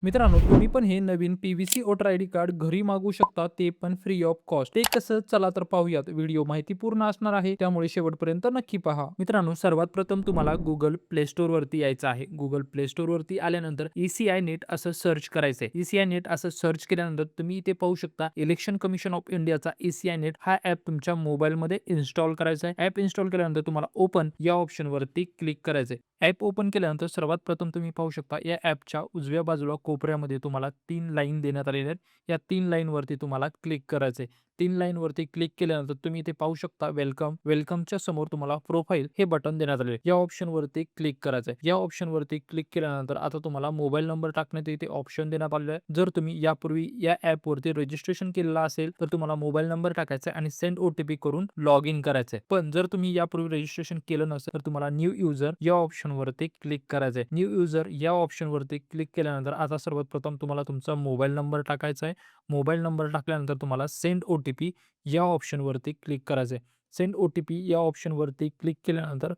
मित्रांनो, तुम्ही पण हे नवीन पीव्हीसी वोटर आयडी कार्ड घरी मागवू शकता, ते पण फ्री ऑफ कॉस्ट. ते कसं? चला तर पाहूयात. व्हिडिओ माहितीपूर्ण असणार आहे, त्यामुळे शेवटपर्यंत नक्की पहा. मित्रांनो, सर्वात प्रथम तुम्हाला Google Play Store वरती यायचं आहे. Google Play Store वरती आल्यानंतर ECI नेट असं सर्च करायचं आहे. ECI नेट असं सर्च केल्यानंतर तुम्ही इथे पाहू शकता, इलेक्शन कमिशन ऑफ इंडियाचा ECI नेट हा ॲप तुमच्या मोबाईलमध्ये इन्स्टॉल करायचा आहे. ॲप इन्स्टॉल केल्यानंतर तुम्हाला ओपन या ऑप्शनवरती क्लिक करायचं आहे. ॲप ओपन केल्यानंतर सर्वात प्रथम तुम्ही पाहू शकता, या ॲपच्या उजव्या बाजूला कोपऱ्यामध्ये तुम्हाला 3 लाईन देण्यात आलेल्या आहेत. या 3 लाईनवरती तुम्हाला क्लिक करायचं आहे. 3 लाईनवरती क्लिक केल्यानंतर तुम्ही इथे पाहू शकता वेलकम. वेलकमच्या समोर तुम्हाला प्रोफाइल हे बटन देण्यात आले आहे. या ऑप्शनवरती क्लिक करायचं आहे. या ऑप्शनवरती क्लिक केल्यानंतर आता तुम्हाला मोबाईल नंबर टाकण्याचे इथे ऑप्शन देण्यात आलेलं आहे. जर तुम्ही यापूर्वी या ॲपवरती रजिस्ट्रेशन केलेलं असेल, तर तुम्हाला मोबाईल नंबर टाकायचा आहे आणि सेंड OTP करून लॉग इन करायचं आहे. पण जर तुम्ही यापूर्वी रजिस्ट्रेशन केलं नसेल, तर तुम्हाला न्यू युजर या ऑप्शनवरती क्लिक करायचं आहे. न्यू युजर या ऑप्शनवरती क्लिक केल्यानंतर आता सर्वात प्रथम तुम्हाला तुमचा मोबाईल नंबर टाकायचा आहे. मोबाईल नंबर टाकल्यानंतर तुम्हाला सेंड OTP या ऑप्शनवरती क्लिक करायचं आहे. सेंड OTP या ऑप्शनवरती क्लिक केल्यानंतर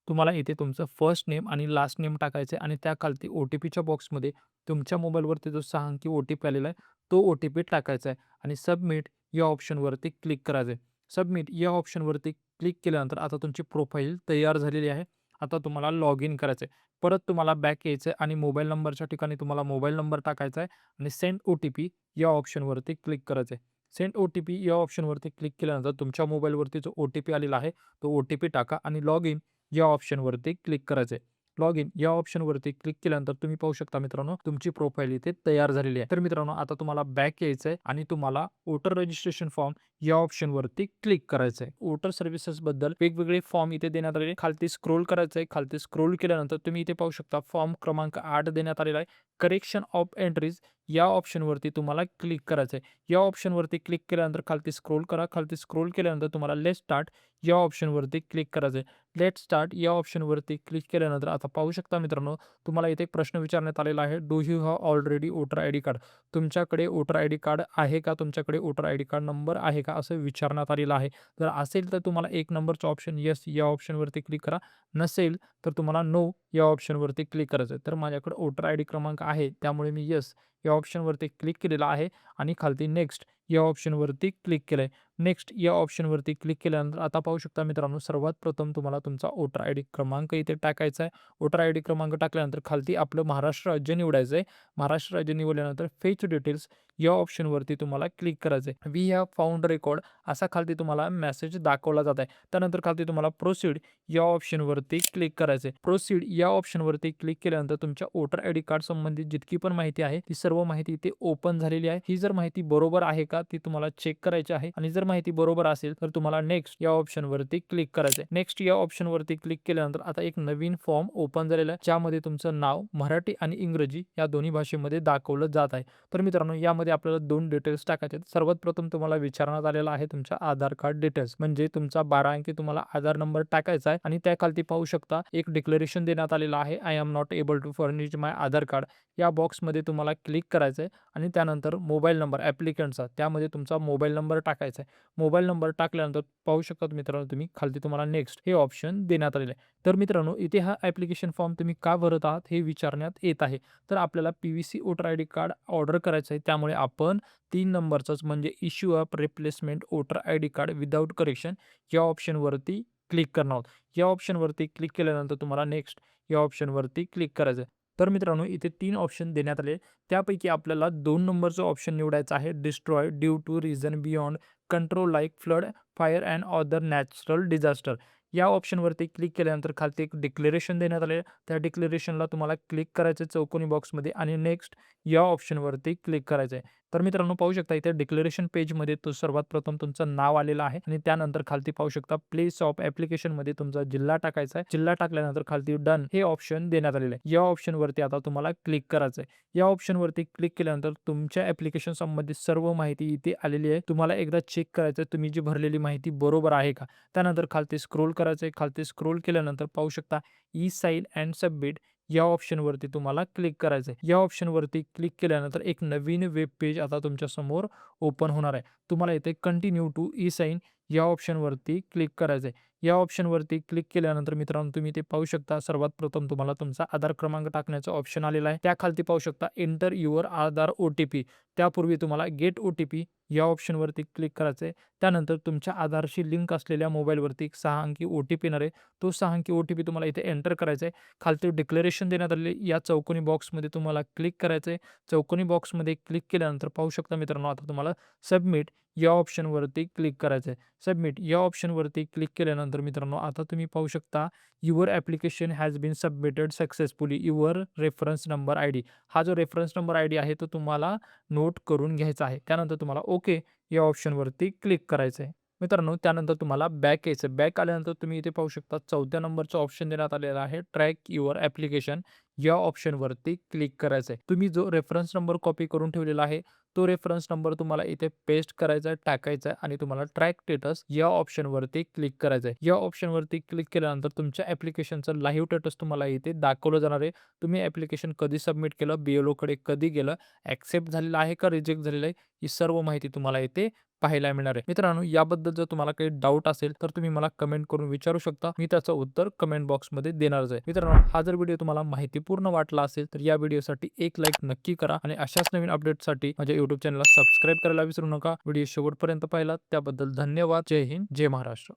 तुम्हाला इथे तुमचं फर्स्ट नेम आणि लास्ट नेम टाकायचं आहे आणि त्याखालती OTPच्या बॉक्समध्ये तुमच्या मोबाईलवरती जो 6 अंकी OTP आलेला आहे, तो OTP टाकायचा आहे आणि सबमिट या ऑप्शनवरती क्लिक करायचं आहे. सबमिट या ऑप्शनवरती क्लिक केल्यानंतर आता तुमची प्रोफाईल तयार झालेली आहे. आता तुम्हाला लॉग इन करायचं आहे. परत तुम्हाला बॅक यायचं आहे आणि मोबाईल नंबरच्या ठिकाणी तुम्हाला मोबाईल नंबर टाकायचा आहे आणि सेंड OTP या ऑप्शनवरती क्लिक करायचं आहे. सेंड OTP या ऑप्शनवरती क्लिक केल्यानंतर तुमच्या मोबाईलवरती जो OTP आलेला आहे, तो OTP टाका आणि लॉग इन या ऑप्शनवरती क्लिक करायचं आहे. लॉग इन या ऑप्शनवरती क्लिक केल्यानंतर तुम्ही पाहू शकता मित्रांनो, तुमची प्रोफाईल इथे तयार झालेली आहे. तर मित्रांनो, आता तुम्हाला बॅक यायचं आहे आणि तुम्हाला वोटर रजिस्ट्रेशन फॉर्म या ऑप्शनवरती क्लिक करायचं आहे. वोटर सर्व्हिसेसबद्दल वेगवेगळे फॉर्म इथे देण्यात आलेले. खालती स्क्रोल करायचं आहे. खालती स्क्रोल केल्यानंतर तुम्ही इथे पाहू शकता फॉर्म क्रमांक 8 देण्यात आलेला आहे. करेक्शन ऑफ एंट्रीज या ऑप्शनवरती तुम्हाला क्लिक करायचं आहे. या ऑप्शनवरती क्लिक केल्यानंतर खालती स्क्रोल करा. खालती स्क्रोल केल्यानंतर तुम्हाला लेट्स स्टार्ट या ऑप्शनवरती क्लिक करायचं आहे. लेट्स स्टार्ट या ऑप्शनवरती क्लिक केल्यानंतर आता पाहू शकता मित्रांनो, तुम्हाला इथे एक प्रश्न विचारण्यात आलेला आहे. Do you have already voter ID card? तुमच्याकडे वोटर आयडी कार्ड आहे का? तुमच्याकडे वोटर आयडी कार्ड नंबर आहे का? असं विचारण्यात आलेलं आहे. जर असेल तर तुम्हाला 1 नंबरचा ऑप्शन येस या ऑप्शनवरती क्लिक करा. नसेल तर तुम्हाला नो या ऑप्शनवरती क्लिक करायचं आहे. तर माझ्याकडे वोटर आयडी क्रमांक आहे, त्यामुळे मी येस या ऑप्शनवरती क्लिक केलेलं आहे आणि खालती नेक्स्ट या ऑप्शनवरती क्लिक केलंय. नेक्स्ट या ऑप्शनवरती क्लिक केल्यानंतर आता पाहू शकता मित्रांनो, सर्वात प्रथम तुम्हाला तुमचा वोटर आयडी क्रमांक इथे टाकायचा आहे. वोटर आयडी क्रमांक टाकल्यानंतर खालती आपलं महाराष्ट्र राज्य निवडायचं आहे. महाराष्ट्र राज्य निवडल्यानंतर फेच डिटेल्स या ऑप्शनवरती तुम्हाला क्लिक करायचं आहे. वी हॅव फाउंड रेकॉर्ड असा खालती तुम्हाला मेसेज दाखवला जात आहे. त्यानंतर खालती तुम्हाला प्रोसीड या ऑप्शनवरती क्लिक करायचं आहे. प्रोसीड या ऑप्शनवरती क्लिक केल्यानंतर तुमच्या वोटर आयडी कार्ड संबंधित जितकी पण माहिती आहे, ती सर्व माहिती इथे ओपन झालेली आहे. ही जर माहिती बरोबर आहे का, ती तुम्हाला चेक करायची आहे आणि जर माहिती बरोबर असेल, तर तुम्हाला नेक्स्ट या ऑप्शनवरती क्लिक करायचं आहे. नेक्स्ट या ऑप्शनवरती क्लिक केल्यानंतर आता एक नवीन फॉर्म ओपन झालेला आहे, ज्यामध्ये तुमचं नाव मराठी आणि इंग्रजी या दोन्ही भाषेमध्ये दाखवलं जात आहे. तर मित्रांनो, यामध्ये आपल्याला 2 डिटेल्स टाकायचे आहेत. सर्वात प्रथम तुम्हाला विचारण्यात आलेला आहे तुमच्या आधार कार्ड डिटेल्स, म्हणजे तुमचा 12 अंकी तुम्हाला आधार नंबर टाकायचा आहे आणि त्याखालती पाहू शकता एक डिक्लेरेशन देण्यात आलेलं आहे. I am not able to furnish my Aadhaar card या बॉक्समध्ये तुम्हाला क्लिक करायचं आहे आणि त्यानंतर मोबाईल नंबर ॲप्लिकंटचा, त्यामध्ये तुमचा मोबाईल नंबर टाकायचा आहे. मोबाईल नंबर टाकल्यानंतर पाहू शकता मित्रांनो तुम्ही खालती तुम्हाला नेक्स्ट हे ऑप्शन देण्यात आलेलं आहे. तर मित्रांनो, इथे हा ॲप्लिकेशन फॉर्म तुम्ही का भरत आहात हे विचारण्यात येत आहे. तर आपल्याला PVC voter ID card order करायचं आहे, त्यामुळे आपण 3 नंबरचाच म्हणजे issue up replacement voter ID card without correction या ऑप्शनवरती क्लिक करणार आहोत. या ऑप्शनवरती क्लिक केल्यानंतर तुम्हाला नेक्स्ट या ऑप्शनवरती क्लिक करायचं आहे. तर मित्रांनो, इथे 3 ऑप्शन देण्यात आले. त्यापैकी आपल्याला 2 नंबरचा ऑप्शन निवडायचा आहे, destroy due to reason beyond control like flood, fire and other natural disaster. या ऑप्शनवरती क्लिक केल्यानंतर खालती एक डिक्लेरेशन देण्यात आले. त्या डिक्लेरेशनला तुम्हाला क्लिक करायचं चौकोनी बॉक्समध्ये आणि नेक्स्ट या ऑप्शनवरती क्लिक करायचं आहे. तर मित्रांनो, पाहू शकता इथे डिक्लेरेशन पेजमध्ये तो सर्वात प्रथम तुमचं नाव आलेलं आहे आणि त्यानंतर खालती पाहू शकता प्लेस ऑफ ॲप्लिकेशनमध्ये तुमचा जिल्हा टाकायचा आहे. जिल्हा टाकल्यानंतर खालती डन हे ऑप्शन देण्यात आलेलं आहे. या ऑप्शनवरती आता तुम्हाला क्लिक करायचं आहे. या ऑप्शनवरती क्लिक केल्यानंतर तुमच्या ॲप्लिकेशन संबंधित सर्व माहिती इथे आलेली आहे. तुम्हाला एकदा चेक करायचं आहे तुम्ही जी भरलेली माहिती बरोबर आहे का. त्यानंतर खालती स्क्रोल करायचं आहे. खालती स्क्रोल केल्यानंतर पाहू शकता ई साइन अँड सबमिट या ऑप्शनवरती तुम्हाला क्लिक करायचं आहे. या ऑप्शनवरती क्लिक केल्यानंतर एक नवीन वेब पेज आता तुमच्या समोर ओपन होणार आहे. तुम्हाला इथे कंटिन्यू टू ई साइन या ऑप्शनवरती क्लिक करायचं आहे. या ऑप्शनवरती क्लिक केल्यानंतर मित्रांनो तुम्ही ते पाहू शकता. सर्वात प्रथम तुम्हाला तुमचा आधार क्रमांक टाकण्याचा ऑप्शन आलेला आहे. त्याखालती पाहू शकता एंटर युअर आधार ओ-टी-पी. त्यापूर्वी तुम्हाला गेट ओ-टी-पी या ऑप्शनवरती क्लिक करायचं आहे. त्यानंतर तुमच्या आधारशी लिंक असलेल्या मोबाईलवरती एक 6 अंकी ओ-टी-पी येणार आहे. तो 6 अंकी ओ-टी-पी तुम्हाला इथे एंटर करायचा आहे. खालती डिक्लेरेशन देण्यात आलेली या चौकोनी बॉक्समध्ये तुम्हाला क्लिक करायचं आहे. चौकोनी बॉक्समध्ये क्लिक केल्यानंतर पाहू शकता मित्रांनो, आता तुम्हाला सबमिट या ऑप्शनवरती क्लिक करायचं आहे. सबमिट या ऑप्शनवरती क्लिक केल्यानंतर मित्रांनो, आता तुम्ही पाहू शकता your application has been submitted successfully your reference number ID. हा जो रेफरन्स नंबर आय-डी आहे तो तुम्हाला नोट करून घ्यायचा आहे. त्यानंतर तुम्हाला ओके या ऑप्शनवरती क्लिक करायचं आहे. मित्रांनो, त्यानंतर तुम्हाला बॅक यायचं. बॅक आल्यानंतर तुम्ही इथे पाहू शकता 4थ्या नंबरचा ऑप्शन देण्यात आलेला आहे ट्रॅक युअर ॲप्लिकेशन. या ऑप्शनवरती क्लिक करायचं आहे. तुम्ही जो रेफरन्स नंबर कॉपी करून ठेवलेला आहे तो रेफरन्स नंबर तुम्हाला इथे पेस्ट करायचा आहे, टाकायचा आहे आणि तुम्हाला ट्रॅक स्टेटस या ऑप्शनवरती क्लिक करायचं आहे. या ऑप्शनवरती क्लिक केल्यानंतर तुमच्या ॲप्लिकेशनचं लाईव्ह स्टेटस तुम्हाला इथे दाखवलं जाणार आहे. तुम्ही ॲप्लिकेशन कधी सबमिट केलं, BLOकडे कधी गेलं, ॲक्सेप्ट झालेलं आहे का रिजेक्ट झालेलं आहे, ही सर्व माहिती तुम्हाला इथे पाहायला मिळणार आहे. मित्रांनो, याबद्दल जर तुम्हाला काही डाऊट असेल तर तुम्ही मला कमेंट करून विचारू शकता. मी त्याचं उत्तर कमेंट बॉक्समध्ये देणारच आहे. मित्रांनो, हा जर व्हिडिओ तुम्हाला माहितीपूर्ण वाटला असेल तर या व्हिडिओसाठी एक लाईक नक्की करा आणि अशाच नवीन अपडेटसाठी माझ्या YouTube चॅनलला सबस्क्राईब करायला विसरू नका. व्हिडिओ शेवटपर्यंत पाहिलात त्याबद्दल धन्यवाद. जय हिंद, जय महाराष्ट्र.